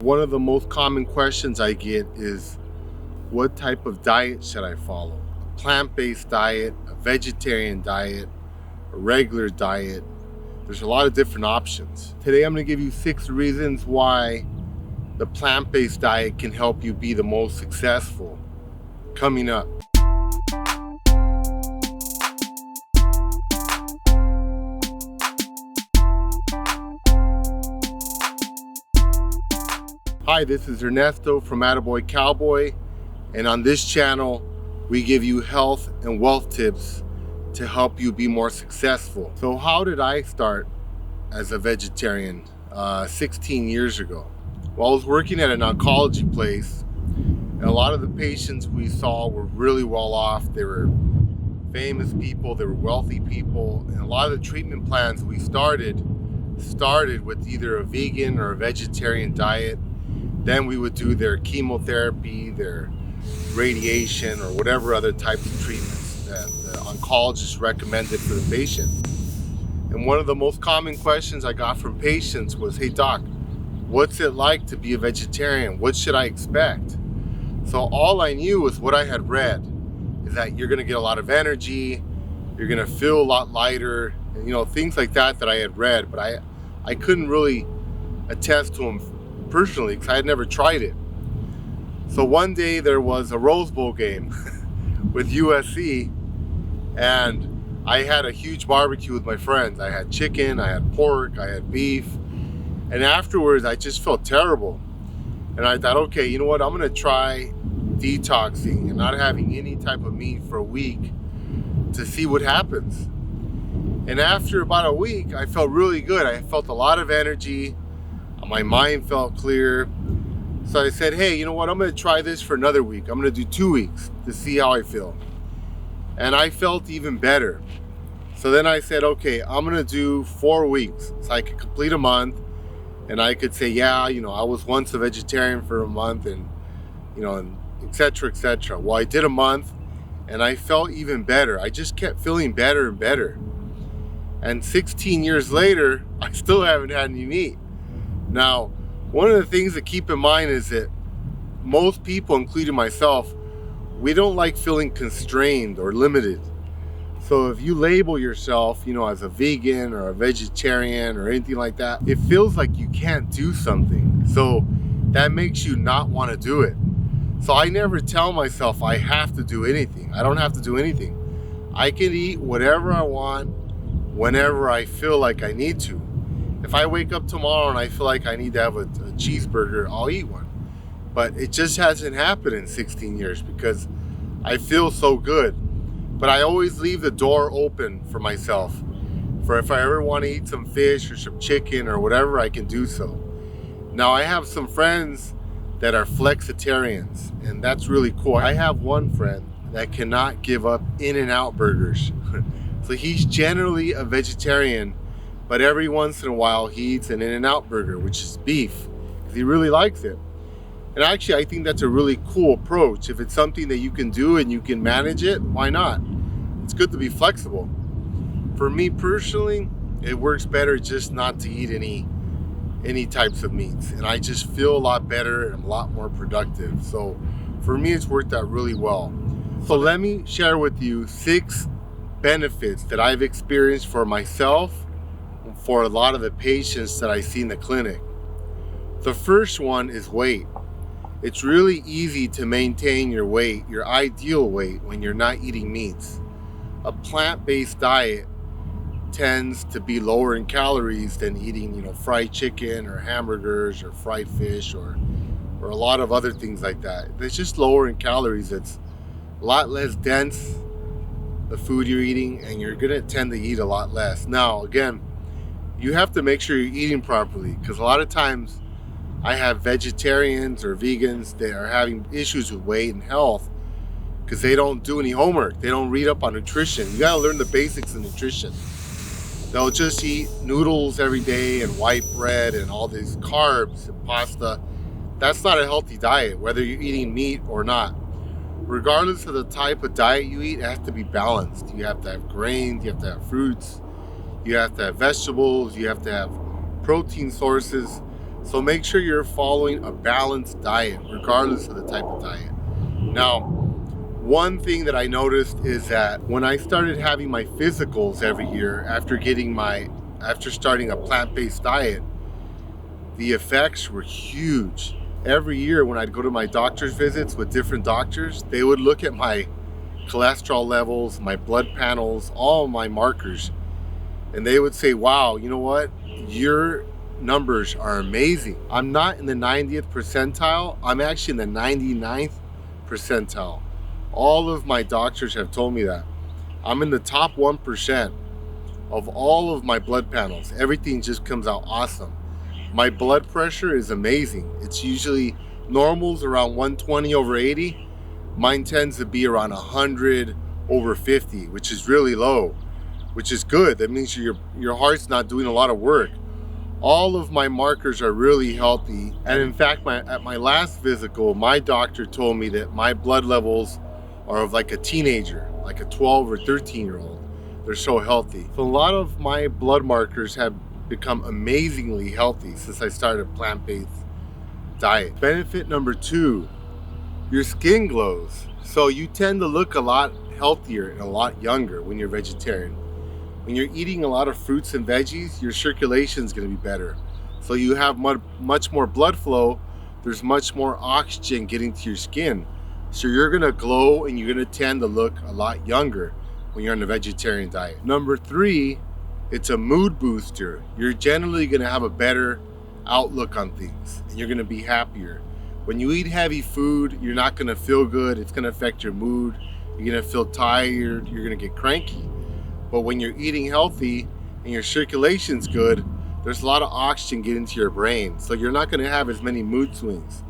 One of the most common questions I get is, what type of diet should I follow? A plant-based diet, a vegetarian diet, a regular diet? There's a lot of different options. Today I'm going to give you 6 reasons why the plant-based diet can help you be the most successful. Coming up. Hi, this is Ernesto from Attaboy Cowboy, and on this channel we give you health and wealth tips to help you be more successful. So how did I start as a vegetarian 16 years ago? Well, I was working at an oncology place, and a lot of the patients we saw were really well off. They were famous people, they were wealthy people, and a lot of the treatment plans we started with either a vegan or a vegetarian diet. Then we would do their chemotherapy, their radiation, or whatever other types of treatments that the oncologist recommended for the patient. And one of the most common questions I got from patients was, hey doc, what's it like to be a vegetarian? What should I expect? So all I knew was what I had read, is that you're gonna get a lot of energy, you're gonna feel a lot lighter, and things like that I had read, but I couldn't really attest to them personally because I had never tried it. So one day there was a Rose Bowl game with USC, and I had a huge barbecue with my friends. I had chicken, I had pork, I had beef, and afterwards I just felt terrible. And I thought, okay, you know what, I'm gonna try detoxing and not having any type of meat for a week to see what happens. And after about a week, I felt really good. I felt a lot of energy. My mind felt clear. So I said, hey, you know what? I'm going to try this for another week. I'm going to do 2 weeks to see how I feel. And I felt even better. So then I said, okay, I'm going to do 4 weeks. So I could complete a month. And I could say, yeah, I was once a vegetarian for a month and, and et cetera, et cetera. Well, I did a month and I felt even better. I just kept feeling better and better. And 16 years later, I still haven't had any meat. Now, one of the things to keep in mind is that most people, including myself, we don't like feeling constrained or limited. So if you label yourself, as a vegan or a vegetarian or anything like that, it feels like you can't do something. So that makes you not want to do it. So I never tell myself I have to do anything. I don't have to do anything. I can eat whatever I want, whenever I feel like I need to. If I wake up tomorrow and I feel like I need to have a cheeseburger, I'll eat one. But it just hasn't happened in 16 years because I feel so good. But I always leave the door open for myself. For if I ever want to eat some fish or some chicken or whatever, I can do so. Now I have some friends that are flexitarians, and that's really cool. I have one friend that cannot give up In-N-Out burgers. So he's generally a vegetarian, but every once in a while he eats an In-N-Out burger, which is beef, because he really likes it. And actually, I think that's a really cool approach. If it's something that you can do and you can manage it, why not? It's good to be flexible. For me personally, it works better just not to eat any types of meats. And I just feel a lot better and I'm a lot more productive. So for me, it's worked out really well. So let me share with you 6 benefits that I've experienced for myself, for a lot of the patients that I see in the clinic. The first one is weight. It's really easy to maintain your weight, your ideal weight, when you're not eating meats. A plant-based diet tends to be lower in calories than eating, fried chicken or hamburgers or fried fish or a lot of other things like that. It's just lower in calories. It's a lot less dense, the food you're eating, and you're gonna tend to eat a lot less. Now, again, you have to make sure you're eating properly, because a lot of times I have vegetarians or vegans that are having issues with weight and health because they don't do any homework. They don't read up on nutrition. You gotta learn the basics of nutrition. They'll just eat noodles every day and white bread and all these carbs and pasta. That's not a healthy diet, whether you're eating meat or not. Regardless of the type of diet you eat, it has to be balanced. You have to have grains, you have to have fruits, you have to have vegetables, you have to have protein sources. So make sure you're following a balanced diet, regardless of the type of diet. Now, one thing that I noticed is that when I started having my physicals every year after starting a plant-based diet, the effects were huge. Every year when I'd go to my doctor's visits with different doctors, they would look at my cholesterol levels, my blood panels, all my markers, and they would say, wow, you know what? Your numbers are amazing. I'm not in the 90th percentile, I'm actually in the 99th percentile. All of my doctors have told me that. I'm in the top 1% of all of my blood panels. Everything just comes out awesome. My blood pressure is amazing. It's usually normals around 120 over 80. Mine tends to be around 100 over 50, which is really low, which is good. That means your heart's not doing a lot of work. All of my markers are really healthy. And in fact, at my last physical, my doctor told me that my blood levels are of like a teenager, like a 12 or 13-year-old. They're so healthy. So a lot of my blood markers have become amazingly healthy since I started a plant-based diet. Benefit number 2, your skin glows. So you tend to look a lot healthier and a lot younger when you're vegetarian. When you're eating a lot of fruits and veggies, your circulation is going to be better. So you have much more blood flow. There's much more oxygen getting to your skin. So you're going to glow and you're going to tend to look a lot younger when you're on a vegetarian diet. Number 3, it's a mood booster. You're generally going to have a better outlook on things and you're going to be happier. When you eat heavy food, you're not going to feel good. It's going to affect your mood. You're going to feel tired. You're going to get cranky. But when you're eating healthy and your circulation's good, there's a lot of oxygen getting to your brain. So you're not going to have as many mood swings.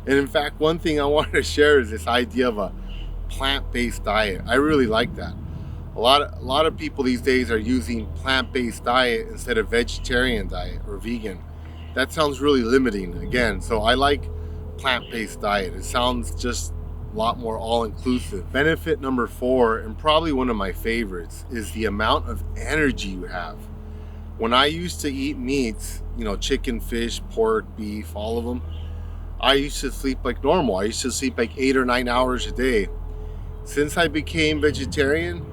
And in fact, one thing I wanted to share is this idea of a plant-based diet. I really like that. A lot of people these days are using plant-based diet instead of vegetarian diet or vegan. That sounds really limiting again. So I like plant-based diet. It sounds just a lot more all-inclusive. Benefit number 4, and probably one of my favorites, is the amount of energy you have. When I used to eat meats, chicken, fish, pork, beef, all of them, I used to sleep like normal. I used to sleep like 8 or 9 hours a day. Since I became vegetarian,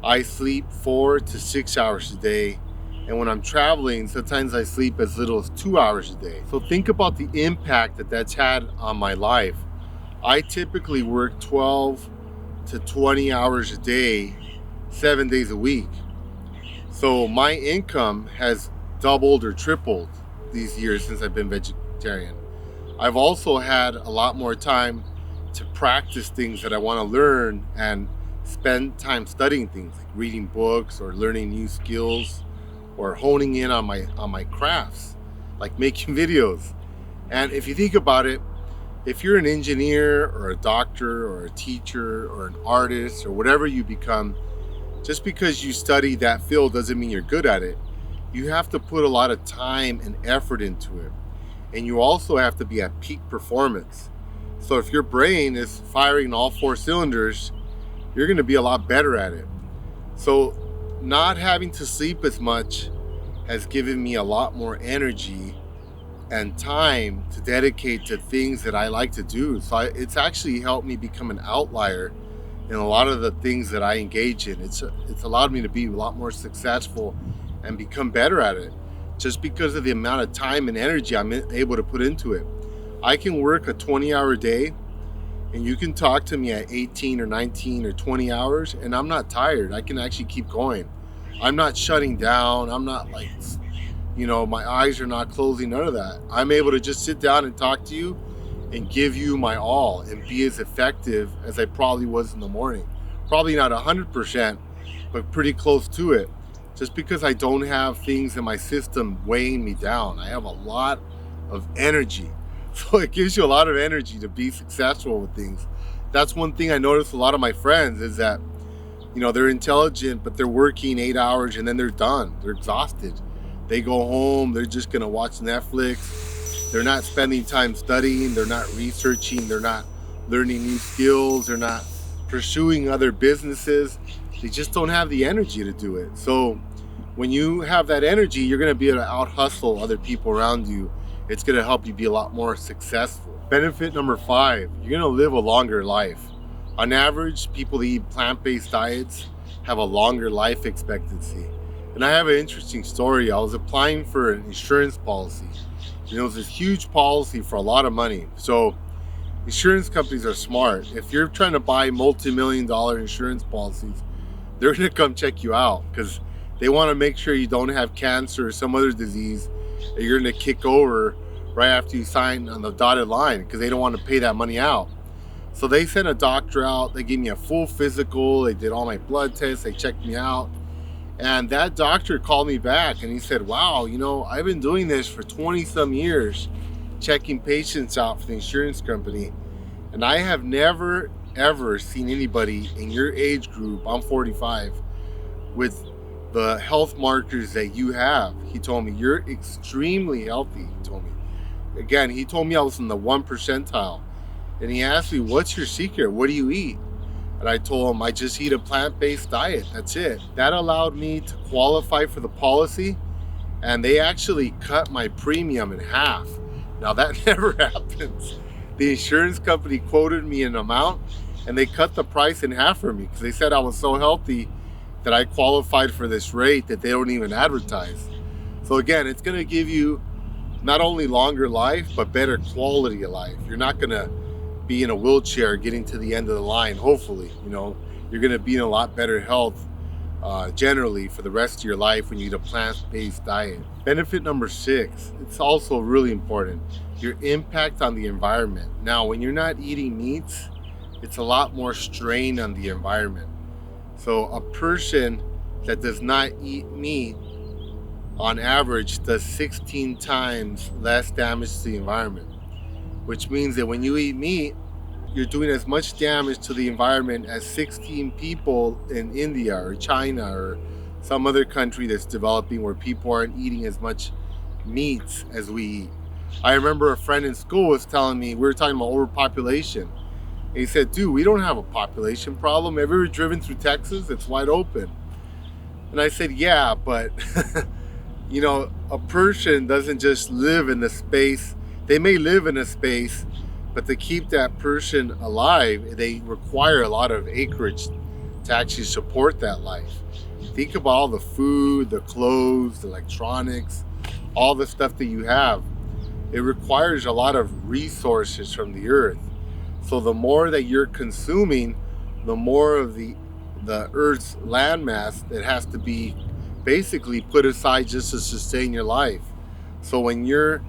I sleep 4 to 6 hours a day. And when I'm traveling, sometimes I sleep as little as 2 hours a day. So think about the impact that that's had on my life. I typically work 12 to 20 hours a day, 7 days a week. So my income has doubled or tripled these years since I've been vegetarian. I've also had a lot more time to practice things that I want to learn and spend time studying things, like reading books or learning new skills or honing in on my crafts, like making videos. And if you think about it, if you're an engineer or a doctor or a teacher or an artist or whatever you become, just because you study that field doesn't mean you're good at it. You have to put a lot of time and effort into it. And you also have to be at peak performance. So if your brain is firing all 4 cylinders, you're going to be a lot better at it. So not having to sleep as much has given me a lot more energy and time to dedicate to things that I like to do. So it's actually helped me become an outlier in a lot of the things that I engage in. It's allowed me to be a lot more successful and become better at it, just because of the amount of time and energy I'm able to put into it. I can work a 20-hour day and you can talk to me at 18 or 19 or 20 hours and I'm not tired. I can actually keep going. I'm not shutting down. I'm not like, my eyes are not closing, none of that. I'm able to just sit down and talk to you and give you my all and be as effective as I probably was in the morning. Probably not 100%, but pretty close to it. Just because I don't have things in my system weighing me down. I have a lot of energy. So it gives you a lot of energy to be successful with things. That's one thing I noticed a lot of my friends is that, they're intelligent, but they're working 8 hours and then they're done. They're exhausted. They go home, they're just gonna watch Netflix. They're not spending time studying, they're not researching, they're not learning new skills, they're not pursuing other businesses. They just don't have the energy to do it. So when you have that energy, you're gonna be able to out hustle other people around you It's gonna help you be a lot more successful. Benefit number 5, you're gonna live a longer life. On average, people that eat plant-based diets have a longer life expectancy. And I have an interesting story. I was applying for an insurance policy. And it was this huge policy for a lot of money. So insurance companies are smart. If you're trying to buy multi-million-dollar insurance policies, they're gonna come check you out because they wanna make sure you don't have cancer or some other disease that you're gonna kick over right after you sign on the dotted line, because they don't want to pay that money out. So they sent a doctor out, they gave me a full physical, they did all my blood tests, they checked me out. And that doctor called me back and he said, wow, I've been doing this for 20 some years, checking patients out for the insurance company. And I have never, ever seen anybody in your age group, I'm 45, with the health markers that you have. He told me, you're extremely healthy, he told me. Again, he told me I was in the 1 percentile. And he asked me, what's your secret? What do you eat? And I told him, I just eat a plant-based diet. That's it. That allowed me to qualify for the policy. And they actually cut my premium in half. Now that never happens. The insurance company quoted me an amount and they cut the price in half for me because they said I was so healthy that I qualified for this rate that they don't even advertise. So again, it's gonna give you not only longer life, but better quality of life. You're not gonna be in a wheelchair getting to the end of the line, hopefully. You're gonna be in a lot better health generally for the rest of your life when you eat a plant-based diet. Benefit number 6, it's also really important, your impact on the environment. Now, when you're not eating meats, it's a lot more strain on the environment. So a person that does not eat meat on average does 16 times less damage to the environment, which means that when you eat meat, you're doing as much damage to the environment as 16 people in India or China or some other country that's developing where people aren't eating as much meats as we eat. I remember a friend in school was telling me, we were talking about overpopulation. And he said, dude, we don't have a population problem. Have you ever driven through Texas? It's wide open. And I said, yeah, but a person doesn't just live in the space. They may live in a space, but to keep that person alive, they require a lot of acreage to actually support that life. Think about all the food, the clothes, the electronics, all the stuff that you have. It requires a lot of resources from the earth. So the more that you're consuming, the more of the earth's landmass that has to be basically put aside just to sustain your life. So when you're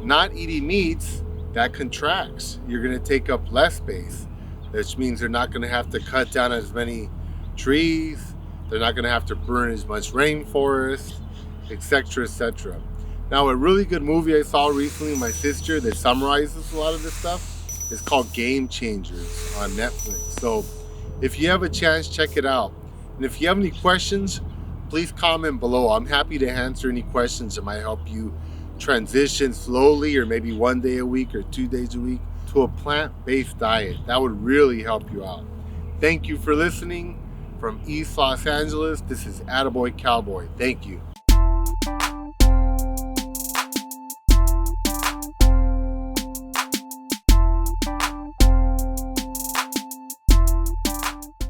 not eating meats, that contracts. You're going to take up less space, which means they're not going to have to cut down as many trees. They're not going to have to burn as much rainforest, etc., etc. Now, a really good movie I saw recently with my sister that summarizes a lot of this stuff is called Game Changers on Netflix. So if you have a chance, check it out. And if you have any questions, please comment below. I'm happy to answer any questions that might help you transition slowly, or maybe 1 day a week or 2 days a week, to a plant-based diet. That would really help you out. Thank you for listening. From East Los Angeles, this is Attaboy Cowboy. Thank you.